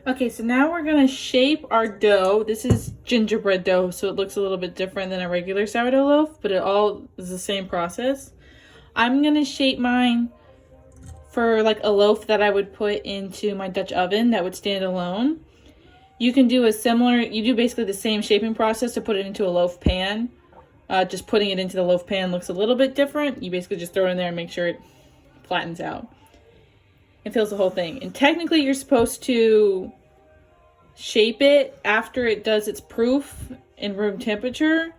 Okay, so now we're gonna shape our dough. This is gingerbread dough, so it looks a little bit different than a regular sourdough loaf, but it all is the same process. I'm gonna shape mine for like a loaf that I would put into my Dutch oven that would stand alone. You can do you do basically the same shaping process to put it into a loaf pan. Just putting it into the loaf pan looks a little bit different. You basically just throw it in there and make sure it flattens out and fills the whole thing. And technically you're supposed to shape it after it does its proof in room temperature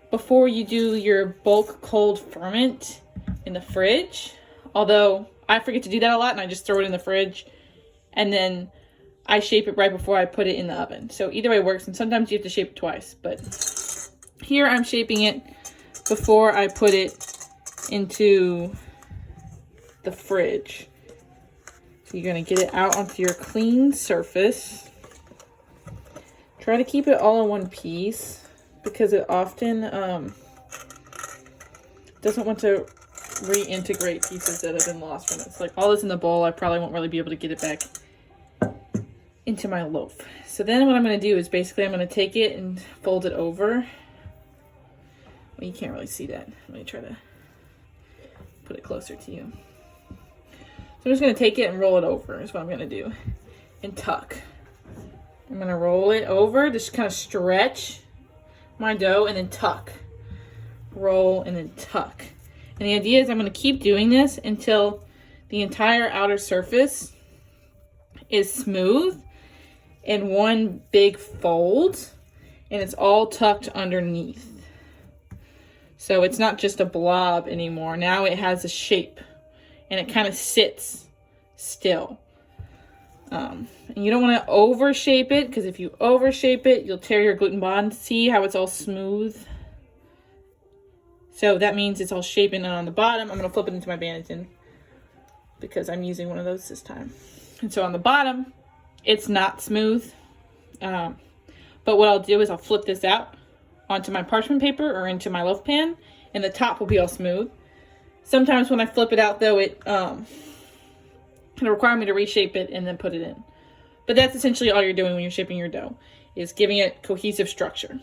before you do your bulk cold ferment in the fridge. Although I forget to do that a lot and I just throw it in the fridge and then I shape it right before I put it in the oven. So either way works, and sometimes you have to shape it twice, but here I'm shaping it before I put it into the fridge. So you're gonna get it out onto your clean surface. Try to keep it all in one piece because it often doesn't want to reintegrate pieces that have been lost from it. It's like all this in the bowl, I probably won't really be able to get it back into my loaf. So then what I'm going to do is basically I'm going to take it and fold it over. Well, you can't really see that. Let me try to put it closer to you. So I'm just going to take it and roll it over is what I'm going to do. And tuck. I'm going to roll it over, just kind of stretch my dough and then tuck. Roll and then tuck. And the idea is I'm going to keep doing this until the entire outer surface is smooth in one big fold and it's all tucked underneath. So it's not just a blob anymore. Now it has a shape and it kind of sits still. And you don't want to overshape it because if you overshape it, you'll tear your gluten bond. See how it's all smooth? So that means it's all shaping on the bottom. I'm going to flip it into my Banneton because I'm using one of those this time. And so on the bottom, it's not smooth. But what I'll do is I'll flip this out onto my parchment paper or into my loaf pan, and the top will be all smooth. Sometimes when I flip it out, though, it'll require me to reshape it and then put it in. But that's essentially all you're doing when you're shaping your dough, is giving it cohesive structure.